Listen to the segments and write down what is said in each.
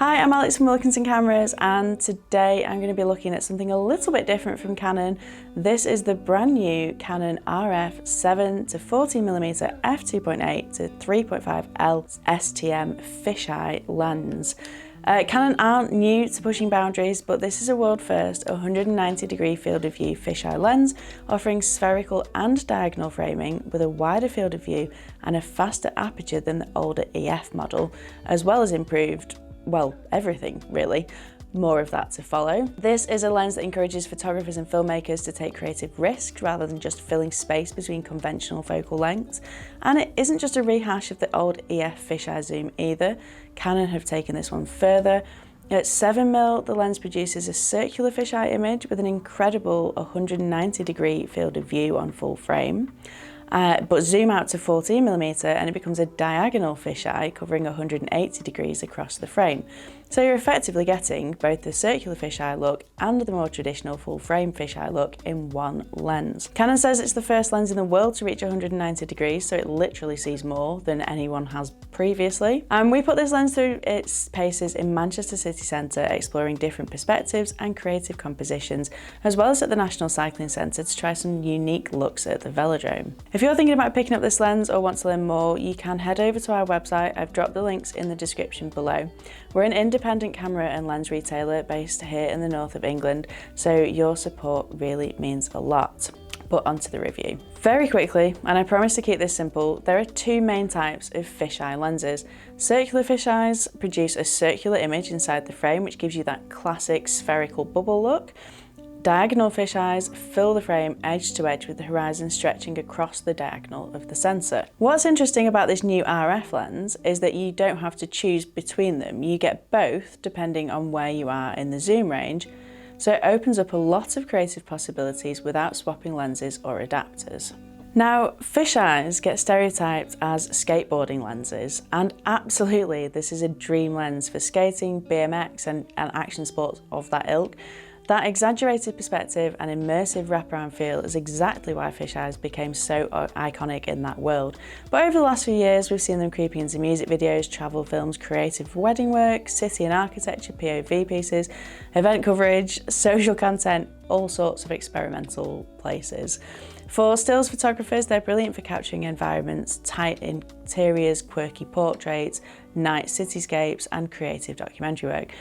Hi, I'm Alex from Wilkinson Cameras, and today I'm going to be looking at something a little bit different from Canon. This is the brand new Canon RF 7 to 14mm f2.8 to 3.5L STM fisheye lens. Canon aren't new to pushing boundaries, but this is a world first 190-degree field of view fisheye lens, offering spherical and diagonal framing with a wider field of view and a faster aperture than the older EF model, as well as improved, well, everything really. More of that to follow. This is a lens that encourages photographers and filmmakers to take creative risks rather than just filling space between conventional focal lengths. And it isn't just a rehash of the old EF fisheye zoom either. Canon have taken this one further. At 7mm, the lens produces a circular fisheye image with an incredible 190-degree field of view on full frame. But zoom out to 14mm and it becomes a diagonal fisheye covering 180 degrees across the frame. So you're effectively getting both the circular fisheye look and the more traditional full frame fisheye look in one lens. Canon says it's the first lens in the world to reach 190 degrees, so it literally sees more than anyone has previously. And we put this lens through its paces in Manchester city centre, exploring different perspectives and creative compositions, as well as at the National Cycling Centre to try some unique looks at the velodrome. If you're thinking about picking up this lens or want to learn more, you can head over to our website. I've dropped the links in the description below. We're an independent camera and lens retailer based here in the north of England, so your support really means a lot. But onto the review. Very quickly, and I promise to keep this simple, there are two main types of fisheye lenses. Circular fisheyes produce a circular image inside the frame, which gives you that classic spherical bubble look. Diagonal fisheyes fill the frame edge to edge with the horizon stretching across the diagonal of the sensor. What's interesting about this new RF lens is that you don't have to choose between them. You get both depending on where you are in the zoom range, so it opens up a lot of creative possibilities without swapping lenses or adapters. Now, fisheyes get stereotyped as skateboarding lenses, and absolutely this is a dream lens for skating, BMX and action sports of that ilk. That exaggerated perspective and immersive wraparound feel is exactly why fisheyes became so iconic in that world. But over the last few years, we've seen them creeping into music videos, travel films, creative wedding work, city and architecture, POV pieces, event coverage, social content, all sorts of experimental places. For stills photographers, they're brilliant for capturing environments, tight interiors, quirky portraits, night cityscapes, and creative documentary work.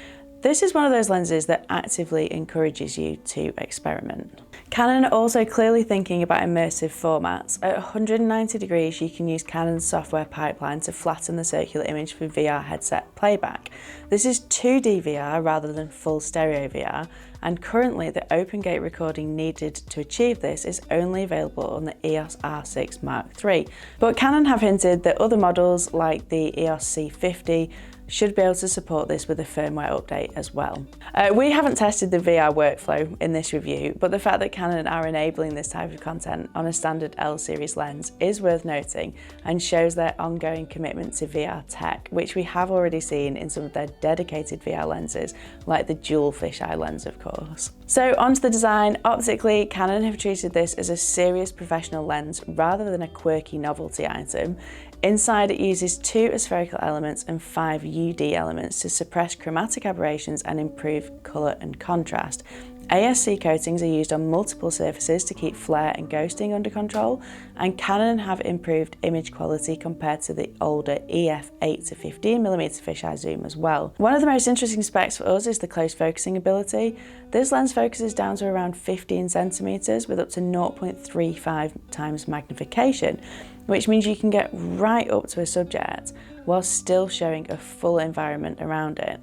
This is one of those lenses that actively encourages you to experiment. Canon are also clearly thinking about immersive formats. At 190 degrees, you can use Canon's software pipeline to flatten the circular image for VR headset playback. This is 2D VR rather than full stereo VR, and currently the open gate recording needed to achieve this is only available on the EOS R6 Mark III. But Canon have hinted that other models like the EOS C50 should be able to support this with a firmware update as well. We haven't tested the VR workflow in this review, but the fact that Canon are enabling this type of content on a standard L series lens is worth noting and shows their ongoing commitment to VR tech, which we have already seen in some of their dedicated VR lenses, like the dual fisheye lens, of course. So onto the design. Optically, Canon have treated this as a serious professional lens rather than a quirky novelty item. Inside, it uses 2 aspherical elements and 5 UD elements to suppress chromatic aberrations and improve colour and contrast. ASC coatings are used on multiple surfaces to keep flare and ghosting under control, and Canon have improved image quality compared to the older EF 8 to 15mm fisheye zoom as well. One of the most interesting specs for us is the close focusing ability. This lens focuses down to around 15cm with up to 0.35 times magnification, which means you can get right up to a subject while still showing a full environment around it.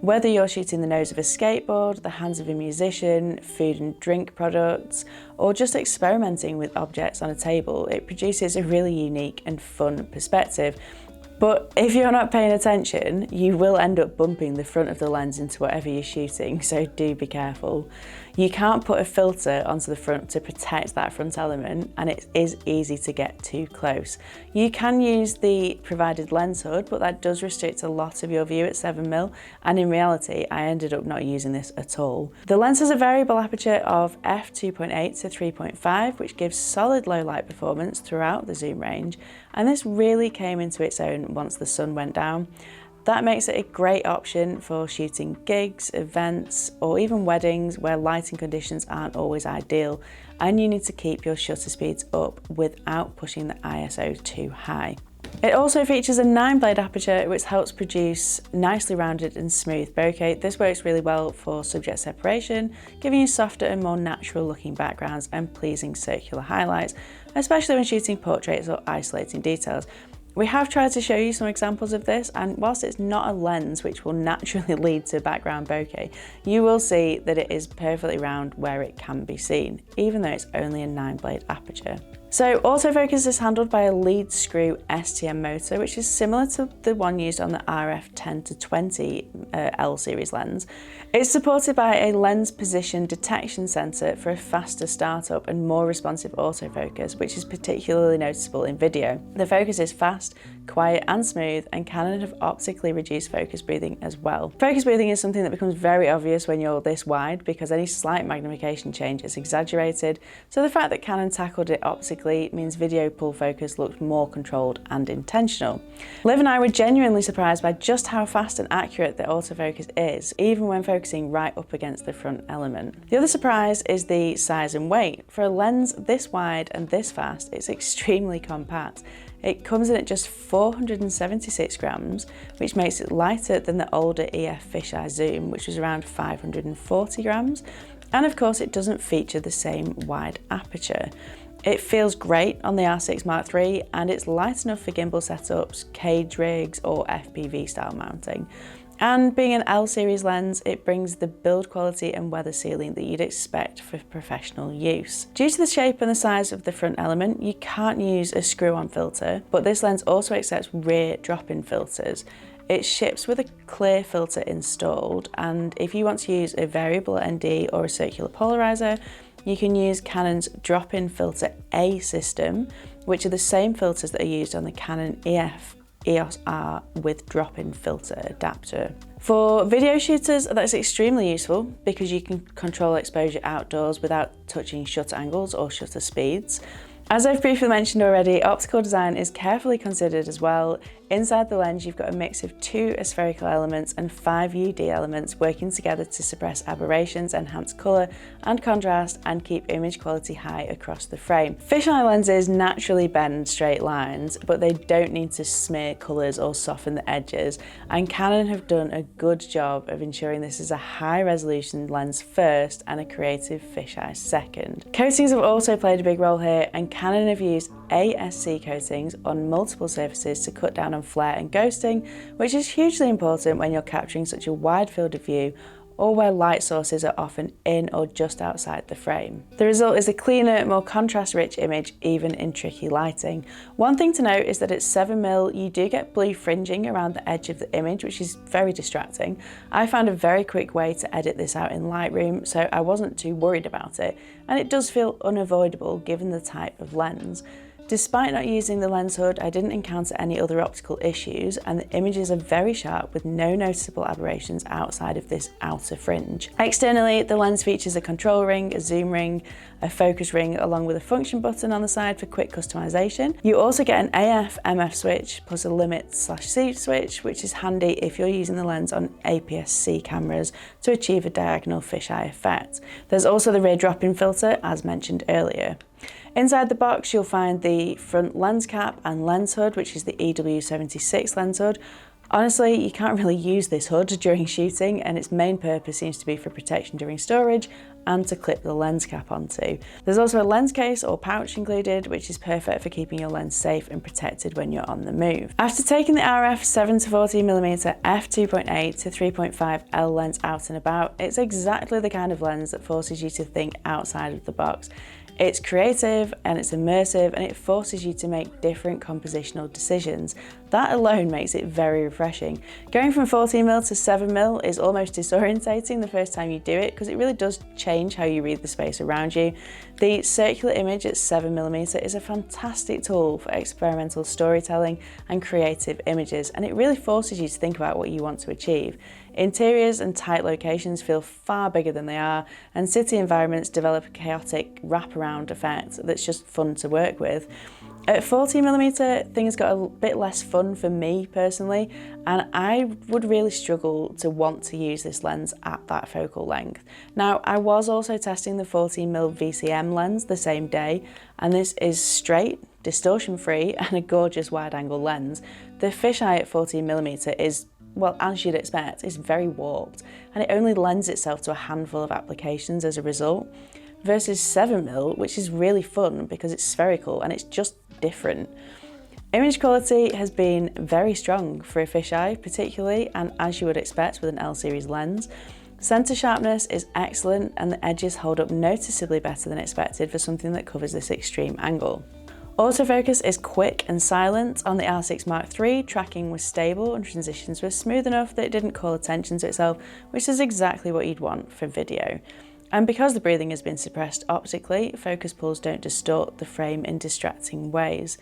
Whether you're shooting the nose of a skateboard, the hands of a musician, food and drink products, or just experimenting with objects on a table, it produces a really unique and fun perspective. But if you're not paying attention, you will end up bumping the front of the lens into whatever you're shooting, so do be careful. You can't put a filter onto the front to protect that front element, and it is easy to get too close. You can use the provided lens hood, but that does restrict a lot of your view at 7mm, and in reality, I ended up not using this at all. The lens has a variable aperture of f2.8 to 3.5, which gives solid low light performance throughout the zoom range, and this really came into its own once the sun went down. That makes it a great option for shooting gigs, events, or even weddings where lighting conditions aren't always ideal and you need to keep your shutter speeds up without pushing the ISO too high. It also features a 9-blade aperture which helps produce nicely rounded and smooth bokeh. This works really well for subject separation, giving you softer and more natural looking backgrounds and pleasing circular highlights, especially when shooting portraits or isolating details. We have tried to show you some examples of this, and whilst it's not a lens which will naturally lead to background bokeh, you will see that it is perfectly round where it can be seen, even though it's only a 9-blade aperture. So autofocus is handled by a lead screw STM motor, which is similar to the one used on the RF 10-20L series lens. It's supported by a lens position detection sensor for a faster startup and more responsive autofocus, which is particularly noticeable in video. The focus is fast, quiet and smooth, and Canon have optically reduced focus breathing as well. Focus breathing is something that becomes very obvious when you're this wide because any slight magnification change is exaggerated, so the fact that Canon tackled it optically means video pull focus looks more controlled and intentional. Liv and I were genuinely surprised by just how fast and accurate the autofocus is, even when focusing right up against the front element. The other surprise is the size and weight. For a lens this wide and this fast, it's extremely compact. It comes in at just 476 grams, which makes it lighter than the older EF fisheye zoom, which was around 540 grams. And of course, it doesn't feature the same wide aperture. It feels great on the R6 Mark III, and it's light enough for gimbal setups, cage rigs, or FPV style mounting. And being an L series lens, it brings the build quality and weather sealing that you'd expect for professional use. Due to the shape and the size of the front element, you can't use a screw-on filter, but this lens also accepts rear drop-in filters. It ships with a clear filter installed, and if you want to use a variable ND or a circular polarizer, you can use Canon's drop-in filter A system, which are the same filters that are used on the Canon EF EOS R with drop-in filter adapter. For video shooters, that's extremely useful because you can control exposure outdoors without touching shutter angles or shutter speeds. As I've briefly mentioned already, optical design is carefully considered as well. Inside the lens, you've got a mix of 2 aspherical elements and 5 UD elements working together to suppress aberrations, enhance colour and contrast, and keep image quality high across the frame. Fisheye lenses naturally bend straight lines, but they don't need to smear colours or soften the edges, and Canon have done a good job of ensuring this is a high resolution lens first and a creative fisheye second. Coatings have also played a big role here, and Canon have used ASC coatings on multiple surfaces to cut down on flare and ghosting, which is hugely important when you're capturing such a wide field of view or where light sources are often in or just outside the frame. The result is a cleaner, more contrast-rich image, even in tricky lighting. One thing to note is that at 7mm, you do get blue fringing around the edge of the image, which is very distracting. I found a very quick way to edit this out in Lightroom, so I wasn't too worried about it, and it does feel unavoidable given the type of lens. Despite not using the lens hood, I didn't encounter any other optical issues, and the images are very sharp with no noticeable aberrations outside of this outer fringe. Externally, the lens features a control ring, a zoom ring, a focus ring, along with a function button on the side for quick customization. You also get an AF/MF switch plus a limit/C switch, which is handy if you're using the lens on APS-C cameras to achieve a diagonal fisheye effect. There's also the rear drop-in filter, as mentioned earlier. Inside the box, you'll find the front lens cap and lens hood, which is the EW76 lens hood. Honestly, you can't really use this hood during shooting, and its main purpose seems to be for protection during storage and to clip the lens cap onto. There's also a lens case or pouch included, which is perfect for keeping your lens safe and protected when you're on the move. After taking the RF 7-14mm f2.8-3.5L lens out and about, it's exactly the kind of lens that forces you to think outside of the box. It's creative and it's immersive, and it forces you to make different compositional decisions. That alone makes it very refreshing. Going from 14mm to 7mm is almost disorientating the first time you do it, because it really does change how you read the space around you. The circular image at 7mm is a fantastic tool for experimental storytelling and creative images, and it really forces you to think about what you want to achieve. Interiors and tight locations feel far bigger than they are, and city environments develop a chaotic wraparound effect that's just fun to work with. At 14mm, things got a bit less fun for me personally, and I would really struggle to want to use this lens at that focal length. Now, I was also testing the 14mm VCM lens the same day, and this is straight, distortion-free, and a gorgeous wide-angle lens. The fisheye at 14mm is, well, as you'd expect, is very warped, and it only lends itself to a handful of applications as a result, versus 7mm, which is really fun because it's spherical and it's just different. Image quality has been very strong for a fisheye particularly, and as you would expect with an L series lens. Center sharpness is excellent and the edges hold up noticeably better than expected for something that covers this extreme angle. Autofocus is quick and silent. On the R6 Mark III, tracking was stable and transitions were smooth enough that it didn't call attention to itself, which is exactly what you'd want for video. And because the breathing has been suppressed optically, focus pulls don't distort the frame in distracting ways.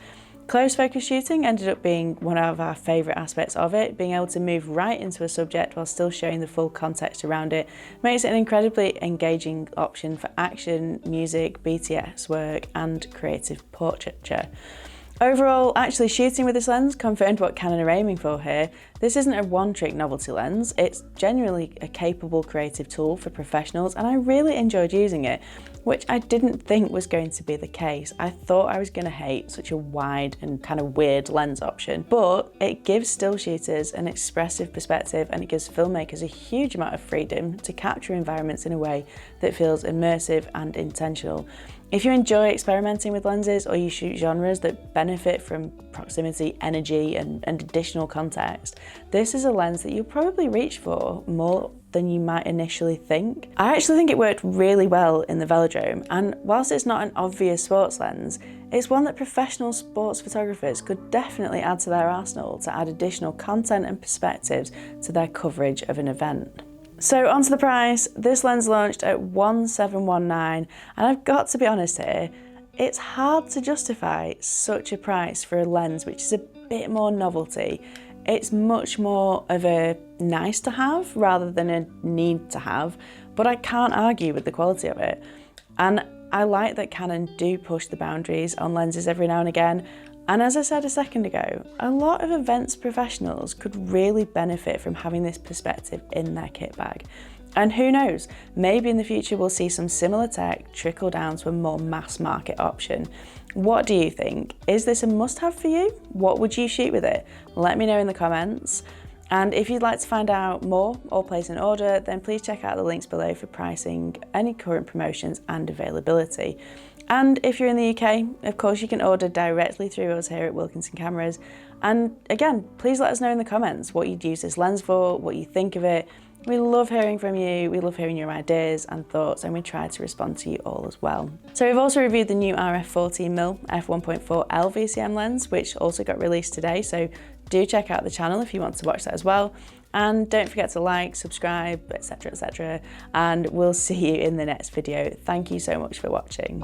Close focus shooting ended up being one of our favourite aspects of it. Being able to move right into a subject while still showing the full context around it makes it an incredibly engaging option for action, music, BTS work and creative portraiture. Overall, actually shooting with this lens confirmed what Canon are aiming for here. This isn't a one-trick novelty lens, it's genuinely a capable creative tool for professionals, and I really enjoyed using it, which I didn't think was going to be the case. I thought I was going to hate such a wide and kind of weird lens option, but it gives still shooters an expressive perspective and it gives filmmakers a huge amount of freedom to capture environments in a way that feels immersive and intentional. If you enjoy experimenting with lenses or you shoot genres that benefit from proximity, energy and additional context, this is a lens that you'll probably reach for more than you might initially think. I actually think it worked really well in the velodrome, and whilst it's not an obvious sports lens, it's one that professional sports photographers could definitely add to their arsenal to add additional content and perspectives to their coverage of an event. So onto the price. This lens launched at $1,719, and I've got to be honest here, it's hard to justify such a price for a lens which is a bit more novelty. It's much more of a nice to have rather than a need to have, but I can't argue with the quality of it. And I like that Canon do push the boundaries on lenses every now and again. And as I said a second ago, a lot of events professionals could really benefit from having this perspective in their kit bag. And who knows, maybe in the future we'll see some similar tech trickle down to a more mass market option. What do you think? Is this a must-have for you? What would you shoot with it? Let me know in the comments. And if you'd like to find out more or place an order, then please check out the links below for pricing, any current promotions and availability. And if you're in the UK, of course you can order directly through us here at Wilkinson Cameras. And again, please let us know in the comments what you'd use this lens for, what you think of it. We love hearing from you, we love hearing your ideas and thoughts, and we try to respond to you all as well. So we've also reviewed the new RF 14mm f1.4L VCM lens, which also got released today, so do check out the channel if you want to watch that as well. And don't forget to like, subscribe, etc, and we'll see you in the next video. Thank you so much for watching.